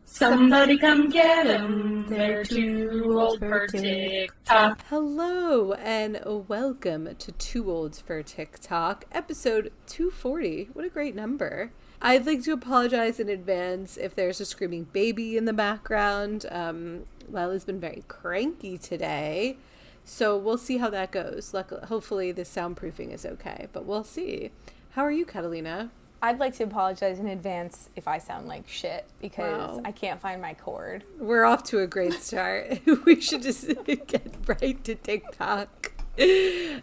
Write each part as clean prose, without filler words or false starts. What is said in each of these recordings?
Somebody come get 'em. They're too old for TikTok. Hello and welcome to Too Old for TikTok, episode 240. What a great number. I'd like to apologize in advance if there's a screaming baby in the background. Lila's been very cranky today, so we'll see how that goes. Hopefully the soundproofing is okay, but we'll see. How are you, Catalina? I'd like to apologize in advance if I sound like shit because Wow. I can't find my cord. We're off to a great start. We should just get right to TikTok.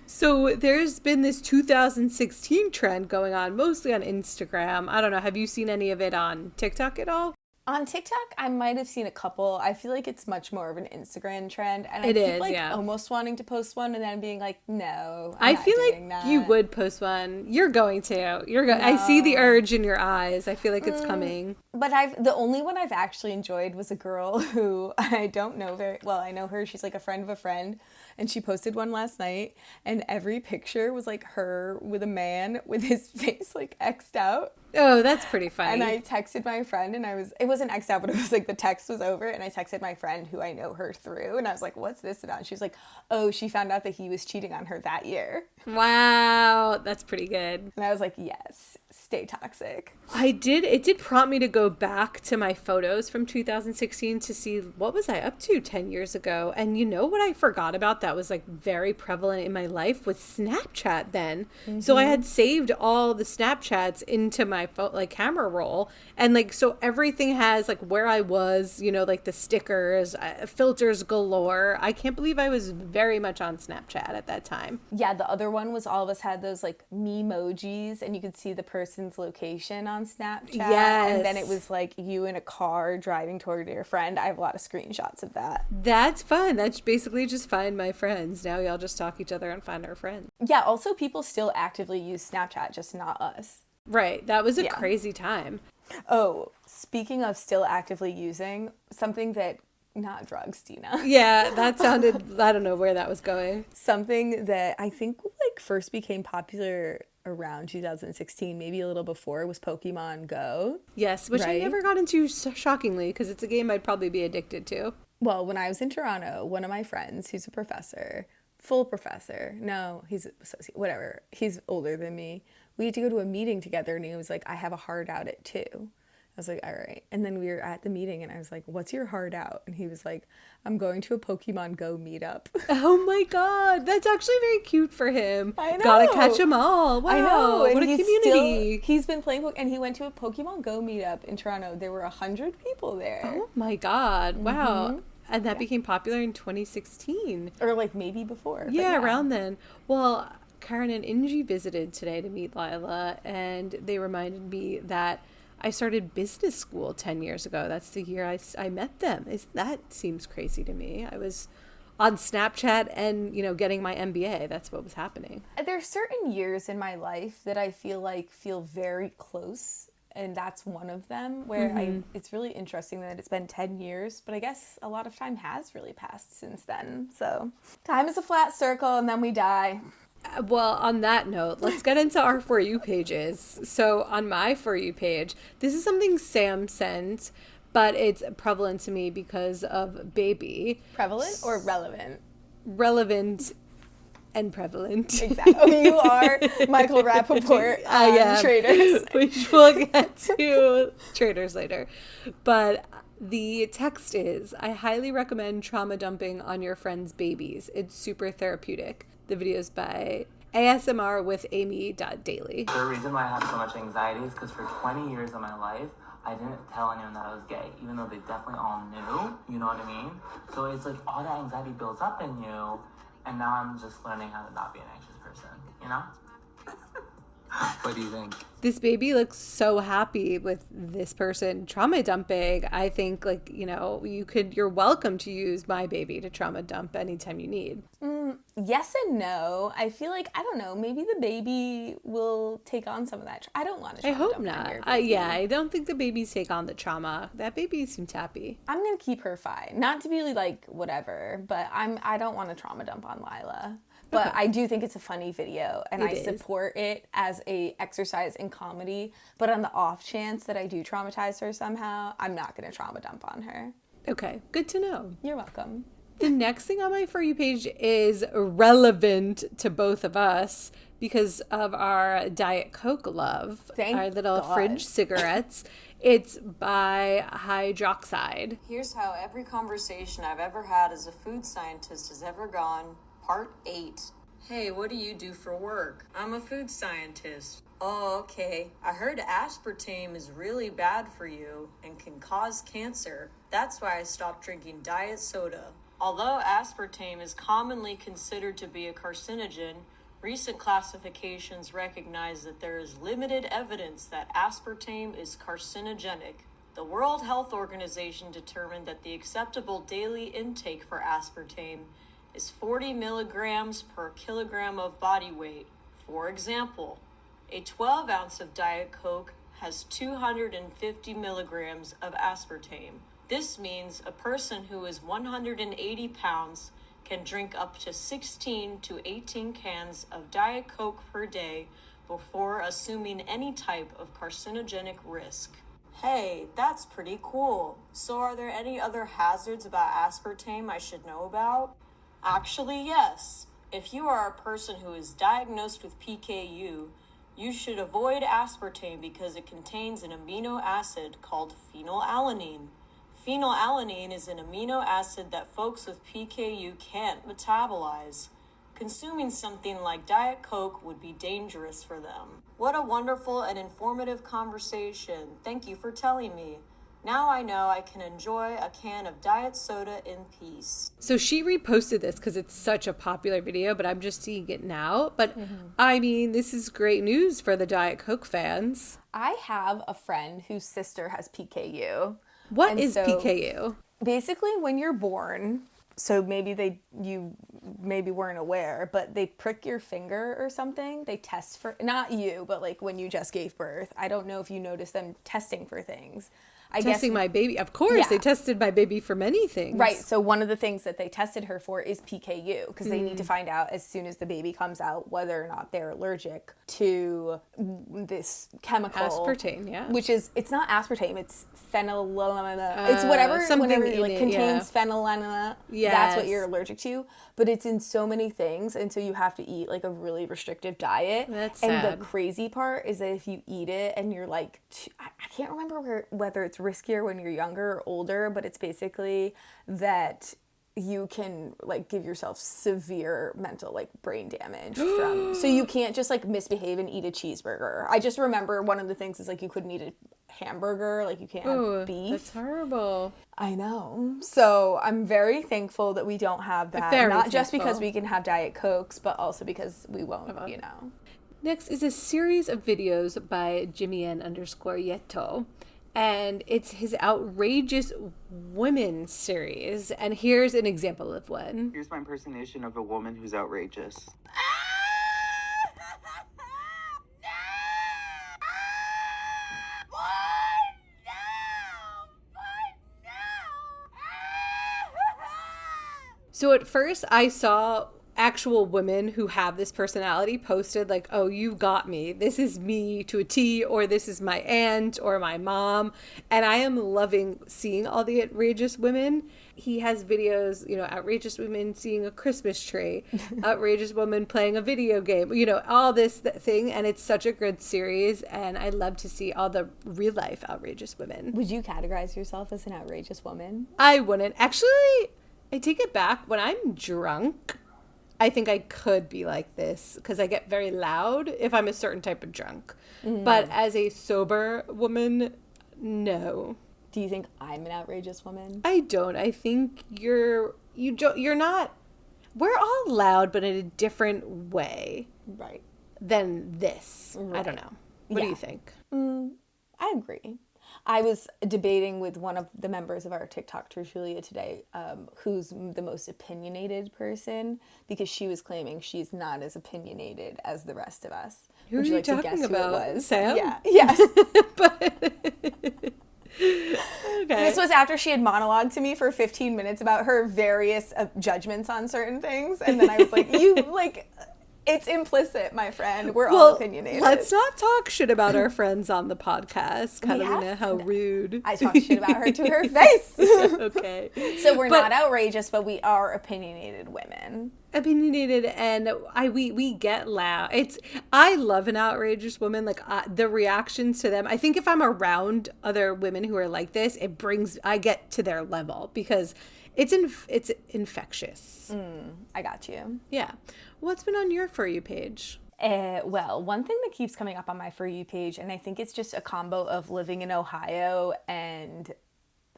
So there's been this 2016 trend going on, mostly on Instagram. I don't know. Have you seen any of it on TikTok at all? On TikTok, I might have seen a couple. I feel like it's much more of an Instagram trend, and It I keep is, yeah. almost wanting to post one, and then being like, no, I I'm not feel like doing that. you would post one. You're going to. I see the urge in your eyes. I feel like it's coming. But the only one I've actually enjoyed was a girl who I don't know very well. I know her. She's like a friend of a friend, and she posted one last night, and every picture was like her with a man with his face like X'd out. Oh, that's pretty funny. And I texted my friend, and it wasn't X'd out, but it was like the text was over, and I texted my friend who I know her through, and I was like, what's this about? And she was like, oh, she found out that he was cheating on her that year. Wow, that's pretty good. And I was like, yes, stay toxic. It did prompt me to go back to my photos from 2016 to see what was I up to 10 years ago. And you know what I forgot about that was like very prevalent in my life was Snapchat then. Mm-hmm. So I had saved all the Snapchats into my camera roll, and like so everything has like where I was, you know, like the stickers, filters galore. I can't believe I was very much on Snapchat at that time. Yeah, the other one was all of us had those like memojis, and you could see the person's location on Snapchat. Yes. And then it was like you in a car driving toward your friend. I have a lot of screenshots of that. That's fun. That's basically just find my friends. Now we all just stalk each other and find our friends. Yeah, also people still actively use Snapchat, just not us. Right. That was a crazy time. Oh, speaking of still actively using, something that, not drugs, Dina. Yeah, that sounded, I don't know where that was going. Something that I think like first became popular around 2016, maybe a little before, was Pokemon Go. Yes, which I right? never got into shockingly because it's a game I'd probably be addicted to. Well, when I was in Toronto, one of my friends, who's a professor, full professor, no, he's associate, whatever, he's older than me. We had to go to a meeting together, and he was like, I have a hard out at 2. I was like, all right. And then we were at the meeting, and I was like, what's your hard out? And he was like, I'm going to a Pokemon Go meetup. Oh my God, that's actually very cute for him. I know. Gotta catch them all. Wow, I know. And what a community. He's been playing, and he went to a Pokemon Go meetup in Toronto. There were 100 people there. Oh my God, wow. Mm-hmm. And that became popular in 2016. Or like maybe before. Yeah, around then. Well, Karen and Inji visited today to meet Lila, and they reminded me that I started business school 10 years ago. That's the year I met them. That seems crazy to me. I was on Snapchat and, you know, getting my MBA. That's what was happening. There's certain years in my life that I feel very close, and that's one of them where it's really interesting that it's been 10 years, but I guess a lot of time has really passed since then. So time is a flat circle, and then we die. Well, on that note, let's get into our For You pages. So on my For You page, this is something Sam sent, but it's prevalent to me because of Baby. Prevalent or relevant? Relevant and prevalent. Exactly. Oh, you are Michael Rappaport on Traders. Which we'll get to Traders later. But the text is, I highly recommend trauma dumping on your friends' babies. It's super therapeutic. The video is by ASMR with Amy.Daily. The reason why I have so much anxiety is because for 20 years of my life, I didn't tell anyone that I was gay, even though they definitely all knew, you know what I mean? So it's like all that anxiety builds up in you, and now I'm just learning how to not be an anxious person, you know? What do you think? This baby looks so happy with this person trauma dumping. I think, like, you know, you're welcome to use my baby to trauma dump anytime you need. Yes and no. I feel like, I don't know, maybe the baby will take on some of that. I don't want to trauma I hope dump on your not. baby. Yeah, I don't think the babies take on the trauma. That baby seems happy. I'm going to keep her fine. Not to be like whatever, but I don't want to trauma dump on Lila. But I do think it's a funny video, and It I is. support it as a exercise in comedy. But on the off chance that I do traumatize her somehow, I'm not going to trauma dump on her. Okay, good to know. You're welcome. The next thing on my For You page is relevant to both of us because of our Diet Coke love, Thank our little God. fridge cigarettes. It's by Hydroxide. Here's how every conversation I've ever had as a food scientist has ever gone. Part 8. Hey, what do you do for work? I'm a food scientist. Oh, okay. I heard aspartame is really bad for you and can cause cancer. That's why I stopped drinking diet soda. Although aspartame is commonly considered to be a carcinogen, recent classifications recognize that there is limited evidence that aspartame is carcinogenic. The World Health Organization determined that the acceptable daily intake for aspartame is 40 milligrams per kilogram of body weight. For example, a 12 ounce of Diet Coke has 250 milligrams of aspartame. This means a person who is 180 pounds can drink up to 16 to 18 cans of Diet Coke per day before assuming any type of carcinogenic risk. Hey, that's pretty cool. So are there any other hazards about aspartame I should know about? Actually, yes. If you are a person who is diagnosed with PKU, you should avoid aspartame because it contains an amino acid called phenylalanine. Phenylalanine is an amino acid that folks with PKU can't metabolize. Consuming something like Diet Coke would be dangerous for them. What a wonderful and informative conversation. Thank you for telling me. Now I know I can enjoy a can of diet soda in peace. So she reposted this because it's such a popular video, but I'm just seeing it now. But I mean, this is great news for the Diet Coke fans. I have a friend whose sister has PKU. What And is so- PKU? Basically, when you're born, so maybe you maybe weren't aware, but they prick your finger or something. They test for, not you, but like when you just gave birth. I don't know if you noticed them testing for things. I Testing guess, my baby. Of course, Yeah. they tested my baby for many things. Right. So one of the things that they tested her for is PKU because they need to find out as soon as the baby comes out whether or not they're allergic to this chemical. Aspartame, yeah. Which is, it's not aspartame, it's phenylalanine. It's whatever, something whenever in like it, contains yeah. phenylalanine. That's Yes. what you're allergic to. But it's in so many things, and so you have to eat like a really restrictive diet. That's and sad. the crazy part is that if you eat it and you're like, I can't remember whether it's riskier when you're younger or older, but it's basically that you can like give yourself severe mental like brain damage from, so you can't just like misbehave and eat a cheeseburger. I just remember one of the things is like you couldn't eat a hamburger, like you can't Ooh, have beef. that's horrible. I know. So I'm very thankful that we don't have that. Very Not just thankful. because we can have Diet Cokes, but also because we won't, you know. Next is a series of videos by Jimmy_Yeto. And it's his Outrageous Women series. And here's an example of one. Here's my impersonation of a woman who's outrageous. So at first I saw actual women who have this personality posted like, oh, you got me. This is me to a T, or this is my aunt or my mom. And I am loving seeing all the outrageous women. He has videos, you know, outrageous women seeing a Christmas tree, outrageous woman playing a video game, you know, all this thing. And it's such a good series. And I love to see all the real life outrageous women. Would you categorize yourself as an outrageous woman? I wouldn't. Actually, I take it back. When I'm drunk, I think I could be like this because I get very loud if I'm a certain type of drunk. But as a sober woman, no. Do you think I'm an outrageous woman? I don't. I think you're not. We're all loud, but in a different way Right. than this. I don't know. What do Yeah. you think? I agree. I was debating with one of the members of our TikTok Tertulia today, who's the most opinionated person, because she was claiming she's not as opinionated as the rest of us. Who Would are you like to talking guess about? Who it was? Sam? Yeah. Yes. Okay. This was after she had monologued to me for 15 minutes about her various judgments on certain things. And then I was like, it's implicit, my friend. We're all opinionated. Let's not talk shit about our friends on the podcast. Catalina, have- how rude. I talked shit about her to her face. Okay. So we're not outrageous, but we are opinionated women. Opinionated, and we get loud. I love an outrageous woman. Like the reactions to them. I think if I'm around other women who are like this, I get to their level because it's infectious. I got you. Yeah. What's been on your For You page? Well, one thing that keeps coming up on my For You page, and I think it's just a combo of living in Ohio and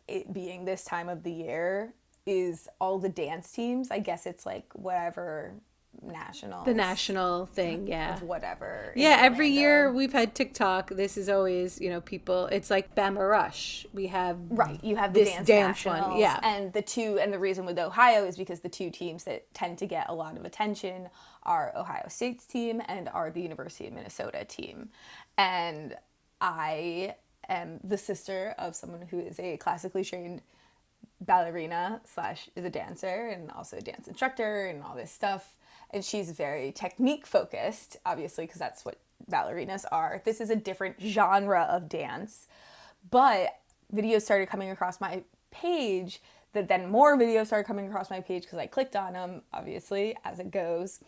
it being this time of the year, is all the dance teams. I guess it's like whatever national. The national thing, yeah. Of whatever. in Yeah, every Orlando. year we've had TikTok. This is always, people, it's like Bama Rush. We have Right, you have the this dance one. nationals, Yeah. and the reason with Ohio is because the two teams that tend to get a lot of attention are Ohio State's team and are the University of Minnesota team. And I am the sister of someone who is a classically trained ballerina / is a dancer and also a dance instructor and all this stuff. And she's very technique focused, obviously, because that's what ballerinas are. This is a different genre of dance. But videos started coming across my page, that then more videos started coming across my page because I clicked on them, obviously, as it goes,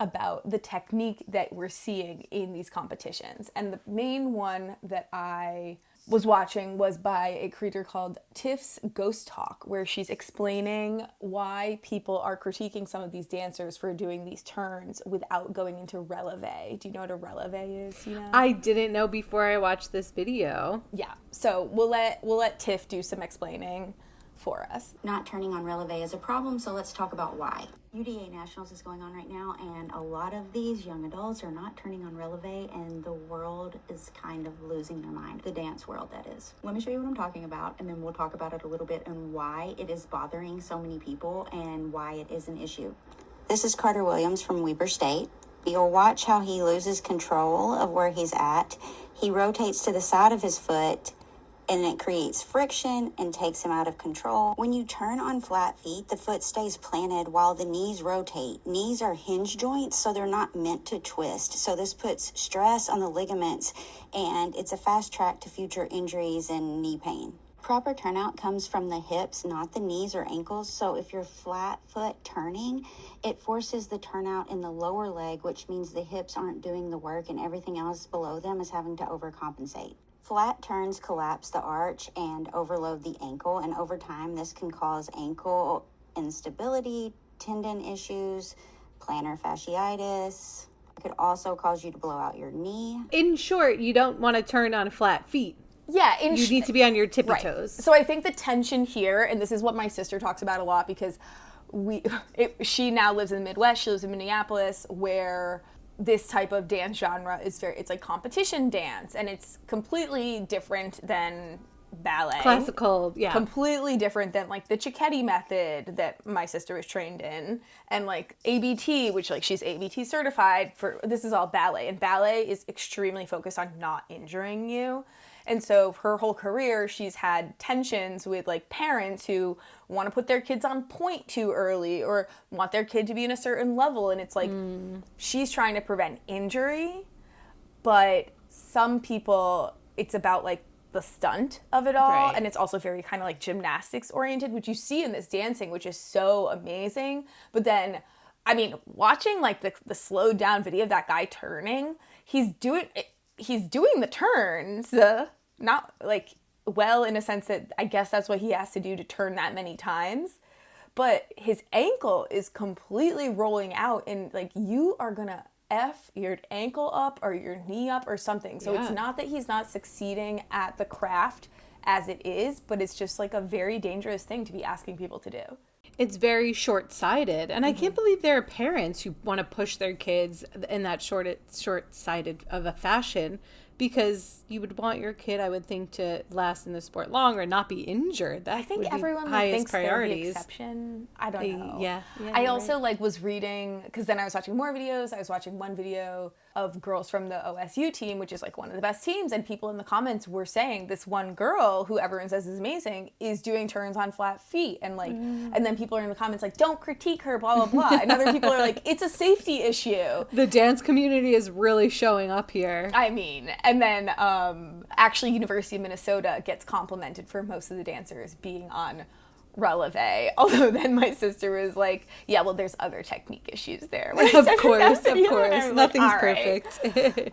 about the technique that we're seeing in these competitions. And the main one that I was watching was by a creator called Tiff's Ghost Talk, where she's explaining why people are critiquing some of these dancers for doing these turns without going into releve. Do you know what a releve is? I didn't know before I watched this video. Yeah. So we'll let Tiff do some explaining for us. Not turning on releve is a problem, so let's talk about why. UDA Nationals is going on right now, and a lot of these young adults are not turning on releve, and the world is kind of losing their mind. The dance world, that is. Let me show you what I'm talking about, and then we'll talk about it a little bit and why it is bothering so many people and why it is an issue. This is Carter Williams from Weber State. You'll watch how he loses control of where he's at. He rotates to the side of his foot, and it creates friction and takes him out of control. When you turn on flat feet, the foot stays planted while the knees rotate. Knees are hinge joints, so they're not meant to twist. So this puts stress on the ligaments, and it's a fast track to future injuries and knee pain. Proper turnout comes from the hips, not the knees or ankles. So if you're flat foot turning, it forces the turnout in the lower leg, which means the hips aren't doing the work and everything else below them is having to overcompensate. Flat turns collapse the arch and overload the ankle, and over time this can cause ankle instability, tendon issues, plantar fasciitis. It could also cause you to blow out your knee. In short, you don't want to turn on flat feet. Yeah, You need to be on your tippy Right. toes. So I think the tension here, and this is what my sister talks about a lot, because she now lives in the Midwest. She lives in Minneapolis, where this type of dance genre is it's like competition dance, and it's completely different than ballet. Classical, yeah. Completely different than like the Cicchetti method that my sister was trained in, and like ABT, which like she's ABT certified for. This is all ballet, and ballet is extremely focused on not injuring you. And so her whole career, she's had tensions with like parents who want to put their kids on point too early or want their kid to be in a certain level. And it's like she's trying to prevent injury, but some people, it's about like the stunt of it all. Right. And it's also very kind of like gymnastics oriented, which you see in this dancing, which is so amazing. But then, I mean, watching like the slowed down video of that guy turning, he's doing the turns, not like well in a sense that I guess that's what he has to do to turn that many times. But his ankle is completely rolling out, and like you are gonna F your ankle up or your knee up or something. So Yeah. it's not that he's not succeeding at the craft as it is, but it's just like a very dangerous thing to be asking people to do. It's very short-sighted, and I can't believe there are parents who want to push their kids in that short-sighted of a fashion, because you would want your kid, I would think, to last in the sport longer and not be injured. That I think would be everyone like, highest thinks priorities. they're the exception. I don't know. Yeah, I you're also like was reading, because then I was watching more videos. I was watching one video of girls from the OSU team, which is like one of the best teams, and people in the comments were saying this one girl who everyone says is amazing is doing turns on flat feet, and like, and then people are in the comments like, don't critique her, blah blah blah, and other people are like, it's a safety issue. The dance community is really showing up here. I mean, and then actually University of Minnesota gets complimented for most of the dancers being on releve, although then my sister was like, yeah, well, there's other technique issues there. Of course, nothing's perfect.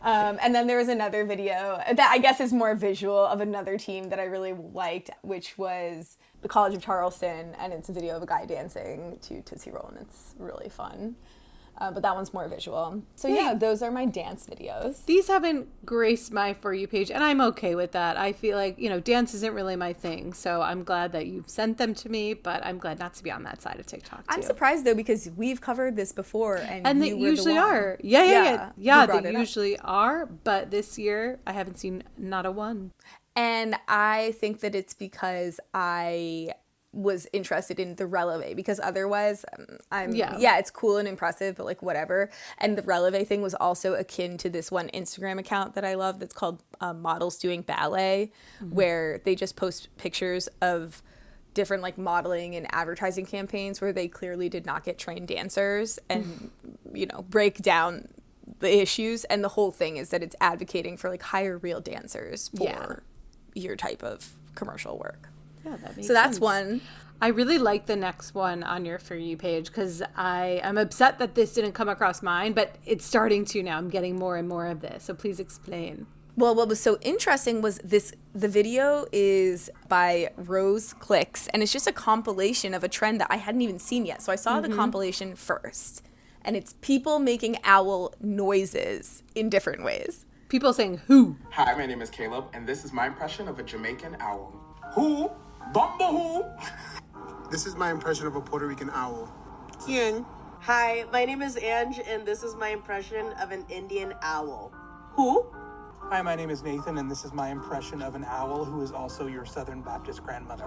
And then there was another video that I guess is more visual of another team that I really liked, which was the College of Charleston, and it's a video of a guy dancing to Tootsie Roll, and it's really fun. But that one's more visual. So yeah, those are my dance videos. These haven't graced my For You page, and I'm okay with that. I feel like, dance isn't really my thing, so I'm glad that you've sent them to me, but I'm glad not to be on that side of TikTok, too. I'm surprised, though, because we've covered this before, and they usually are. Yeah, they usually are, but this year I haven't seen not a one. And I think that it's because I was interested in the releve, because otherwise it's cool and impressive, but like whatever. And the releve thing was also akin to this one Instagram account that I love that's called Models Doing Ballet, where they just post pictures of different like modeling and advertising campaigns where they clearly did not get trained dancers and break down the issues. And the whole thing is that it's advocating for like hire real dancers for your type of commercial work. Yeah, that makes so that's sense. one. I really like the next one on your For You page, because I'm upset that this didn't come across mine, but it's starting to now. I'm getting more and more of this. So please explain. Well, what was so interesting was the video is by Rose Clicks, and it's just a compilation of a trend that I hadn't even seen yet. So I saw the compilation first, and it's people making owl noises in different ways. People saying who? Hi, my name is Caleb, and this is my impression of a Jamaican owl. Who? Bumba who? This is my impression of a Puerto Rican owl. Quién? Hi, my name is Ange, and this is my impression of an Indian owl. Who? Hi, my name is Nathan, and this is my impression of an owl who is also your Southern Baptist grandmother.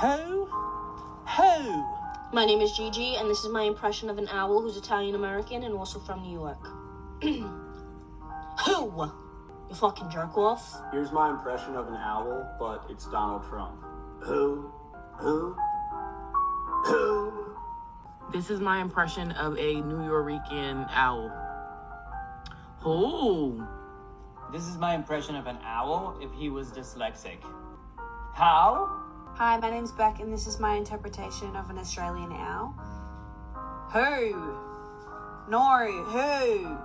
Who? Who? My name is Gigi, and this is my impression of an owl who's Italian American and also from New York. Who? You fucking jerk off. Here's my impression of an owl, but it's Donald Trump. Who? Who? Who? This is my impression of a New Yorican owl. Who? This is my impression of an owl if he was dyslexic. How? Hi, my name's Beck, and this is my interpretation of an Australian owl. Who? No. Who?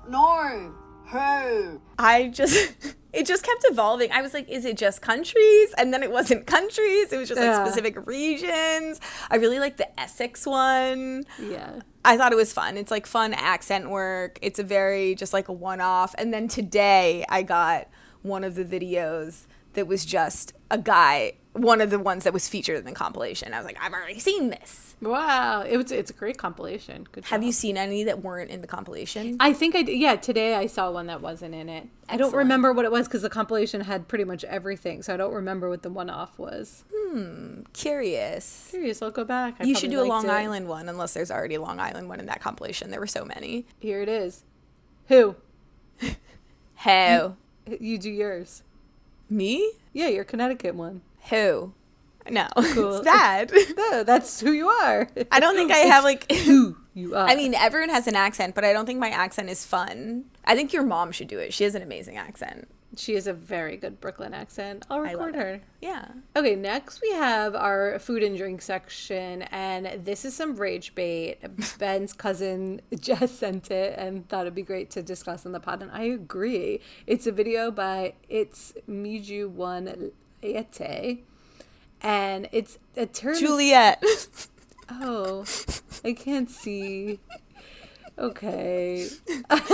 No. Who? It just kept evolving. I was like, is it just countries? And then it wasn't countries. It was just like specific regions. I really like the Essex one. Yeah. I thought it was fun. It's like fun accent work. It's a very just like a one-off. And then today I got one of the videos that was just a guy, one of the ones that was featured in the compilation. I was like, I've already seen this. Wow. It's a great compilation. Good job. Have you seen any that weren't in the compilation? I think I did. Yeah, today I saw one that wasn't in it. Excellent. I don't remember what it was because the compilation had pretty much everything, so I don't remember what the one-off was. Curious. I'll go back. You should do a Long Island one, unless there's already a Long Island one in that compilation. There were so many. Here it is. Who? Who? You do yours. Me? Yeah, your Connecticut one. Who? No, cool. It's bad. No, that's who you are. I don't think I have like who you are. I mean, everyone has an accent, but I don't think my accent is fun. I think your mom should do it. She has an amazing accent. She has a very good Brooklyn accent. I'll record her. Yeah. Okay, next we have our food and drink section, and this is some rage bait. Ben's cousin Jess sent it and thought it'd be great to discuss on the pod, and I agree. It's a video by It's Miju One Ete, and it's a term. Juliet. Oh, I can't see. Okay.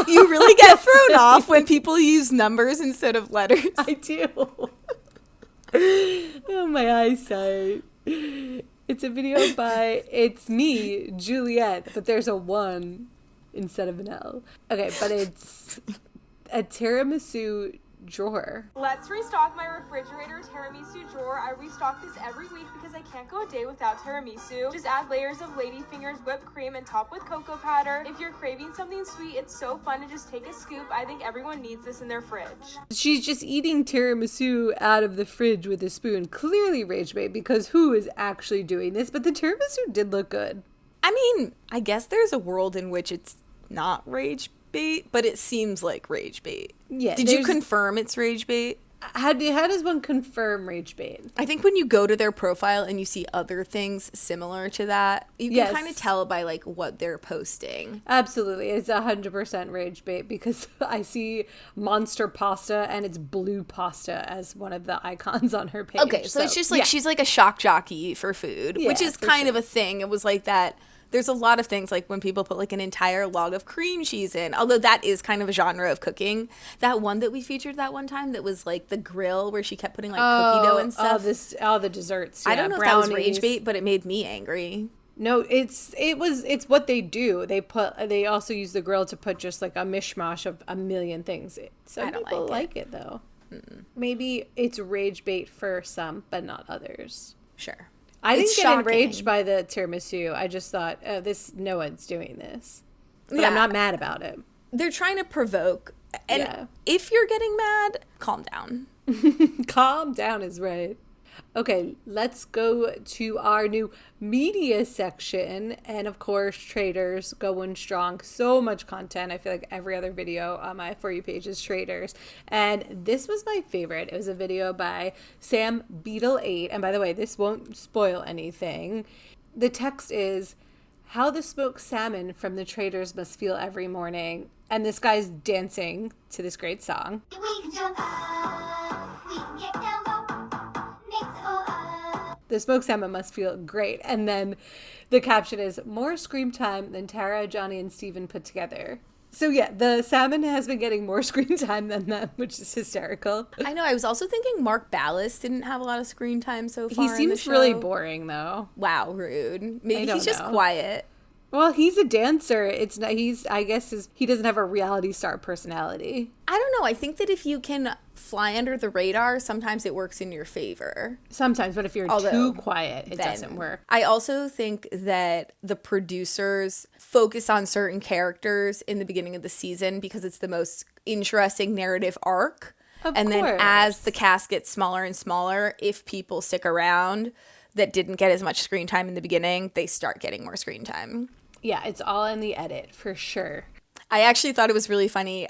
You really get thrown off when people use numbers instead of letters. I do. Oh, my eyesight. It's a video by It's Me, Juliet, but there's a 1 instead of an L. Okay, but it's a tiramisu drawer. Let's restock my refrigerator tiramisu drawer. I restock this every week because I can't go a day without tiramisu. Just add layers of ladyfingers, whipped cream, and top with cocoa powder. If you're craving something sweet, it's so fun to just take a scoop. I think everyone needs this in their fridge. She's just eating tiramisu out of the fridge with a spoon. Clearly rage bait, because who is actually doing this? But the tiramisu did look good. I mean, I guess there's a world in which it's not rage bait, but it seems like rage bait. Yeah. Did you confirm it's rage bait? How does one confirm rage bait? I think when you go to their profile and you see other things similar to that, you can kind of tell by like what they're posting. Absolutely. It's 100% rage bait, because I see monster pasta and it's blue pasta as one of the icons on her page. Okay, so it's just like she's like a shock jockey for food, which is kind of a thing. It was like that. There's a lot of things like when people put like an entire log of cream cheese in, although that is kind of a genre of cooking. That one that we featured that one time that was like the grill where she kept putting like cookie dough and stuff. The desserts. I don't know if that was rage bait, but it made me angry. No, it's what they do. They also use the grill to put just like a mishmash of a million things. Some people like it though. Mm-mm. Maybe it's rage bait for some, but not others. Sure. I didn't get enraged by the tiramisu. I just thought, no one's doing this. But I'm not mad about it. They're trying to provoke. And if you're getting mad, calm down. Calm down is right. Okay, let's go to our new media section. And of course, Traitors going strong. So much content. I feel like every other video on my For You page is Traitors. And this was my favorite. It was a video by Sam Beetle8. And by the way, this won't spoil anything. The text is, how the smoked salmon from the Traitors must feel every morning. And this guy's dancing to this great song. We can jump up, we can get down low. The smoked salmon must feel great. And then the caption is, more screen time than Tara, Johnny, and Steven put together. So yeah, the salmon has been getting more screen time than them, which is hysterical. I know. I was also thinking Mark Ballas didn't have a lot of screen time so far. He seems really boring, though. Wow, rude. Maybe he's just quiet. Well, he's a dancer. It's not. I guess he doesn't have a reality star personality. I don't know. I think that if you can fly under the radar, sometimes it works in your favor. Sometimes, but if you're too quiet, it doesn't work. I also think that the producers focus on certain characters in the beginning of the season because it's the most interesting narrative arc. And then as the cast gets smaller and smaller, if people stick around that didn't get as much screen time in the beginning, they start getting more screen time. Yeah, it's all in the edit, for sure. I actually thought it was really funny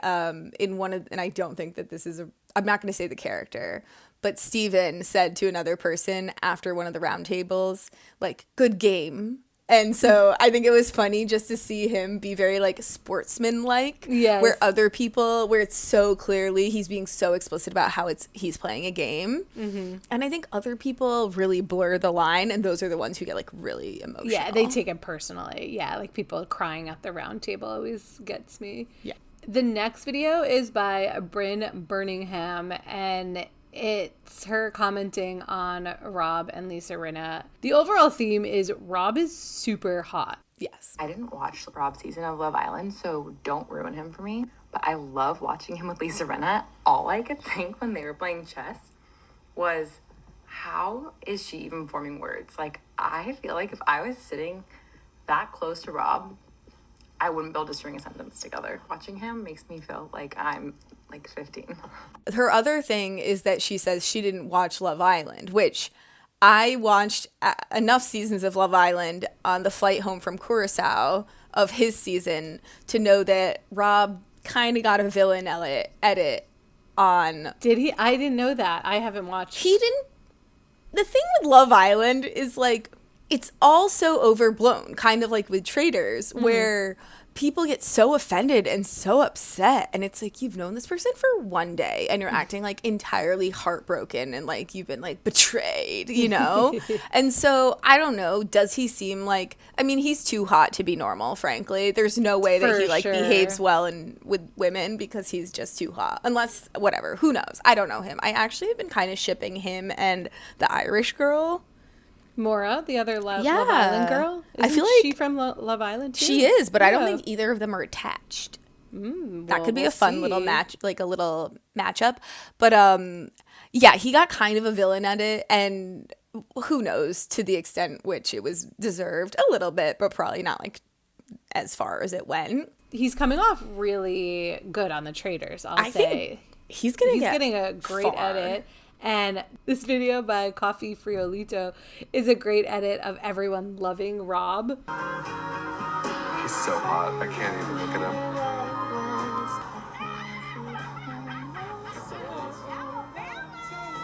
in one of, and I don't think that this is I'm not going to say the character, but Steven said to another person after one of the roundtables, like, good game. And so I think it was funny just to see him be very like sportsman-like, where other people, where it's so clearly he's being so explicit about how he's playing a game. Mm-hmm. And I think other people really blur the line, and those are the ones who get like really emotional. Yeah, they take it personally. Yeah, like people crying at the round table always gets me. Yeah. The next video is by Bryn Birmingham, and it's her commenting on Rob and Lisa Rinna. The overall theme is Rob is super hot. Yes. I didn't watch Rob's season of Love Island, so don't ruin him for me. But I love watching him with Lisa Rinna. All I could think when they were playing chess was, how is she even forming words? Like, I feel like if I was sitting that close to Rob, I wouldn't be able to string a sentence together. Watching him makes me feel like I'm like 15. Her other thing is that she says she didn't watch Love Island, which I watched enough seasons of Love Island on the flight home from Curacao of his season to know that Rob kind of got a villain edit on. Did he? I didn't know that. I haven't watched. He didn't. The thing with Love Island is like, it's all so overblown, kind of like with Traitors, where people get so offended and so upset, and it's like, you've known this person for one day and you're acting like entirely heartbroken and like you've been like betrayed, you know? And so I don't know, does he seem like, I mean, he's too hot to be normal, frankly. There's no way that he like behaves well with women because he's just too hot, unless whatever, who knows? I don't know him. I actually have been kind of shipping him and the Irish girl, Maura, the other Love Island girl. Isn't I feel like she from Love Island too? She is, but I don't think either of them are attached. That could be we'll a fun little see. match, like a little matchup. But yeah, he got kind of a villain at it, and who knows to the extent which it was deserved a little bit, but probably not like as far as it went. He's coming off really good on the Traitors, I say. think he's getting a great edit. And this video by Coffee Friolito is a great edit of everyone loving Rob. He's so hot. I can't even look at him.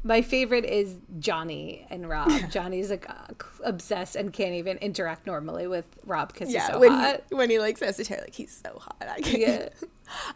My favorite is Johnny and Rob. Johnny's like obsessed and can't even interact normally with Rob because he's so hot. When he like says to Taylor, like, he's so hot. I can't. Yeah.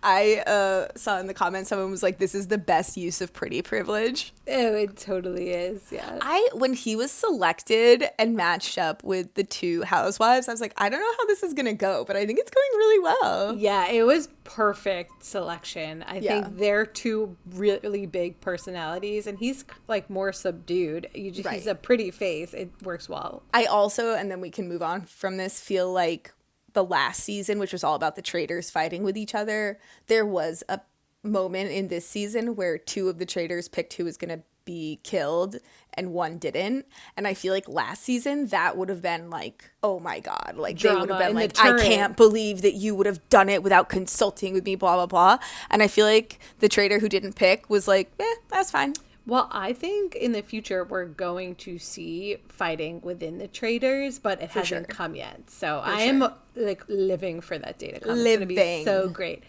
I saw in the comments someone was like, "This is the best use of pretty privilege." Oh, it totally is. Yeah. When he was selected and matched up with the two housewives, I was like, I don't know how this is gonna go, but I think it's going really well. Yeah, it was perfect selection. I think they're two really big personalities, and he's like more subdued. He's a pretty face. It works well. I also, and then we can move on from this, feel like the last season, which was all about the traitors fighting with each other, there was a moment in this season where two of the traitors picked who was going to be killed and one didn't. And I feel like last season that would have been like, oh my God, like they would have been like, I can't believe that you would have done it without consulting with me, blah, blah, blah. And I feel like the traitor who didn't pick was like, that's fine. Well, I think in the future we're going to see fighting within the traitors, but it hasn't come yet. So I am like living for that day to come. It's going to be so great.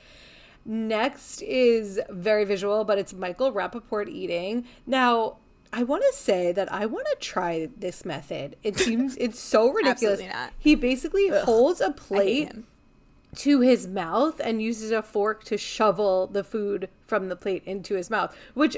Next is very visual, but it's Michael Rappaport eating. Now, I want to say that I want to try this method. It seems it's so ridiculous. Absolutely not. He basically holds a plate to his mouth and uses a fork to shovel the food from the plate into his mouth, which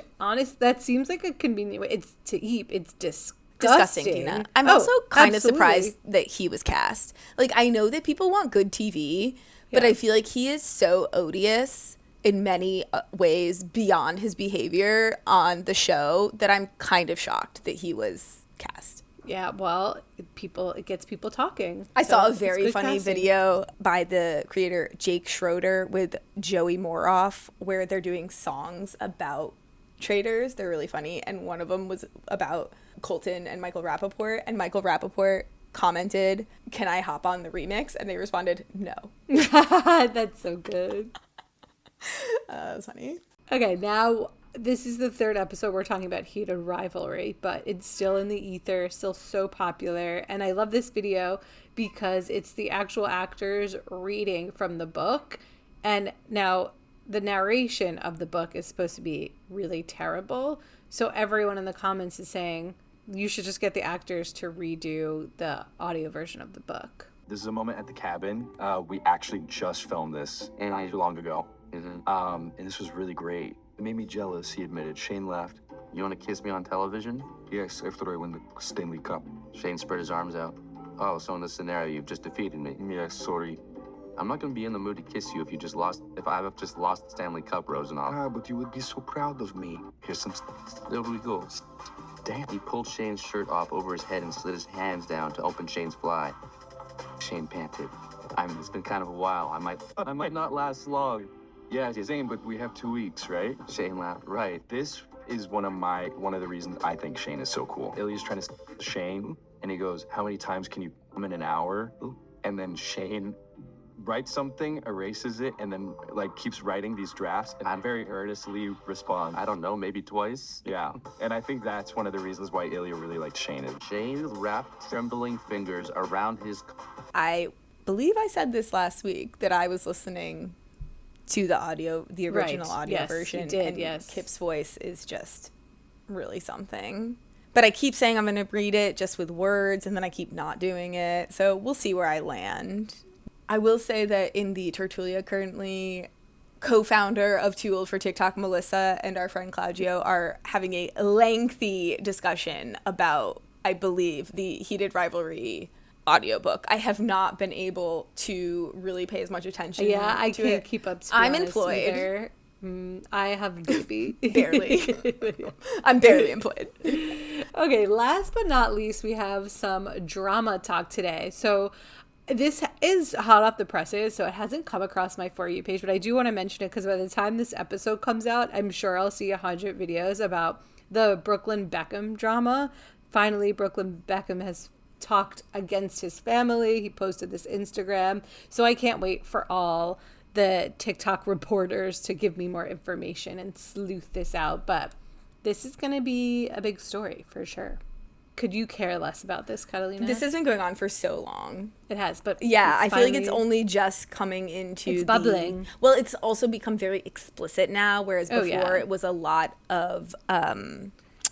that seems like a convenient way. It's to eat. It's disgusting, Dina. I'm also kind of surprised that he was cast. Like, I know that people want good TV, but I feel like he is so odious in many ways beyond his behavior on the show that I'm kind of shocked that he was cast. Yeah, well, it gets people talking. I saw a very funny video by the creator Jake Schroeder with Joey Moroff where they're doing songs about traitors. They're really funny. And one of them was about Colton and Michael Rappaport. And Michael Rappaport commented, "Can I hop on the remix?" And they responded, "No." That's so good. That was funny. Okay, now this is the third episode we're talking about heated rivalry, but it's still in the ether, still so popular. And I love this video because it's the actual actors reading from the book. And now the narration of the book is supposed to be really terrible. So everyone in the comments is saying, you should just get the actors to redo the audio version of the book. This is a moment at the cabin. We actually just filmed this not too long ago. And this was really great. It made me jealous, he admitted. Shane laughed. You want to kiss me on television? Yes, after I win the Stanley Cup. Shane spread his arms out. Oh, so in this scenario, you've just defeated me. Yes, sorry. I'm not going to be in the mood to kiss you if I've just lost the Stanley Cup, Rosenhoff. But you would be so proud of me. Here's some... There we go. Damn. He pulled Shane's shirt off over his head and slid his hands down to open Shane's fly. Shane panted. It's been kind of a while. I might not last long. Yeah, Zane, but we have 2 weeks, right? Shane laughed. Right. This is one of the reasons I think Shane is so cool. Ilya's trying to Shane, and he goes, "How many times can you come in an hour?" And then Shane writes something, erases it, and then like keeps writing these drafts, and I very earnestly respond, "I don't know, maybe twice." Yeah, and I think that's one of the reasons why Ilya really liked Shane. Shane wrapped trembling fingers around his... I believe I said this last week, that I was listening to the original audio version. You did, and yes. Kip's voice is just really something. But I keep saying I'm going to read it just with words, and then I keep not doing it. So we'll see where I land. I will say that in the Tertulia currently, co-founder of Too Old for TikTok, Melissa, and our friend Claudio are having a lengthy discussion about, I believe, the heated rivalry audiobook. I have not been able to really pay as much attention. Yeah, I can't keep up. I'm employed. Either. I have a baby. Barely. I'm barely employed. Okay, last but not least, we have some drama talk today. So This is hot off the presses, so it hasn't come across my For You page, but I do want to mention it because by the time this episode comes out, I'm sure I'll see 100 videos about the Brooklyn Beckham drama. Finally, Brooklyn Beckham has talked against his family. He posted this Instagram. So I can't wait for all the TikTok reporters to give me more information and sleuth this out. But this is going to be a big story for sure. Could you care less about this, Catalina? This has been going on for so long. It has, but yeah, I feel like it's only just coming into it's bubbling. Well, it's also become very explicit now, whereas before it was a lot of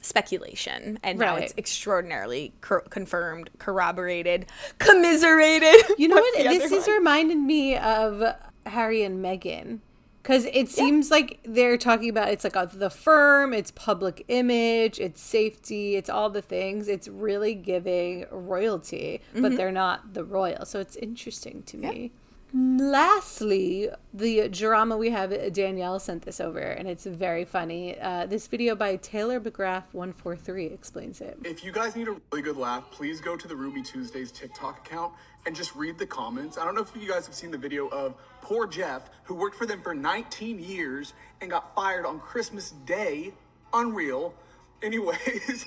speculation, and now it's extraordinarily confirmed, corroborated, commiserated. You know what? This is reminding me of Harry and Meghan. Because it seems like they're talking about, it's like the firm, it's public image, it's safety, it's all the things. It's really giving royalty, but they're not the royal. So it's interesting to me. Lastly, the drama we have, Danielle sent this over, and it's very funny. This video by Taylor McGrath 143 explains it. If you guys need a really good laugh, please go to the Ruby Tuesdays TikTok account and just read the comments. I don't know if you guys have seen the video of poor Jeff, who worked for them for 19 years and got fired on Christmas Day. Unreal. Anyways,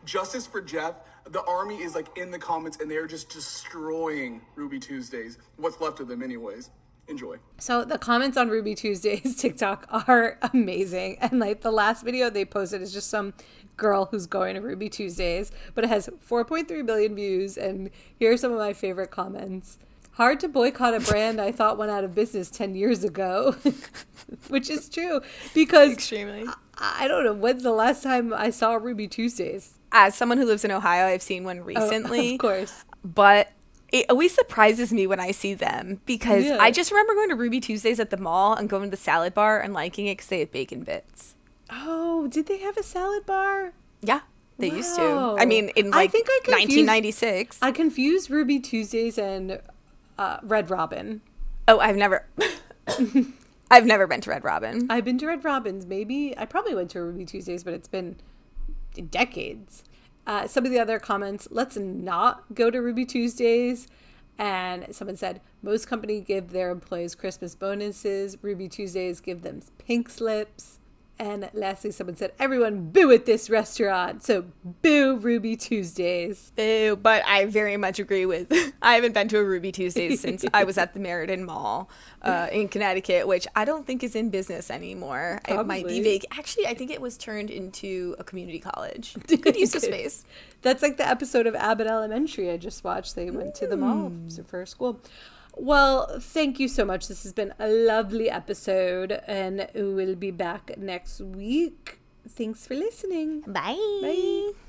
justice for Jeff. The army is like in the comments and they're just destroying Ruby Tuesdays. What's left of them anyways. Enjoy. So the comments on Ruby Tuesdays TikTok are amazing. And like the last video they posted is just some girl who's going to Ruby Tuesdays, but it has 4.3 billion views. And here are some of my favorite comments. Hard to boycott a brand I thought went out of business 10 years ago, which is true because extremely. I don't know. When's the last time I saw Ruby Tuesdays? As someone who lives in Ohio, I've seen one recently. Oh, of course. But it always surprises me when I see them because I just remember going to Ruby Tuesdays at the mall and going to the salad bar and liking it because they had bacon bits. Oh, did they have a salad bar? Yeah, they used to. I mean, in like 1996. I confused Ruby Tuesdays and Red Robin. Oh, I've never been to Red Robin. I've been to Red Robin's. Maybe I probably went to Ruby Tuesdays, but it's been decades. Some of the other comments, let's not go to Ruby Tuesdays. And someone said, most companies give their employees Christmas bonuses. Ruby Tuesdays give them pink slips. And lastly, someone said, everyone boo at this restaurant. So boo Ruby Tuesdays. Boo. But I very much agree with, I haven't been to a Ruby Tuesdays since I was at the Meriden Mall in Connecticut, which I don't think is in business anymore. Probably. It might be vacant. Actually, I think it was turned into a community college. Good use of space. That's like the episode of Abbott Elementary I just watched. They went to the mall for school. Well, thank you so much. This has been a lovely episode, and we'll be back next week. Thanks for listening. Bye. Bye.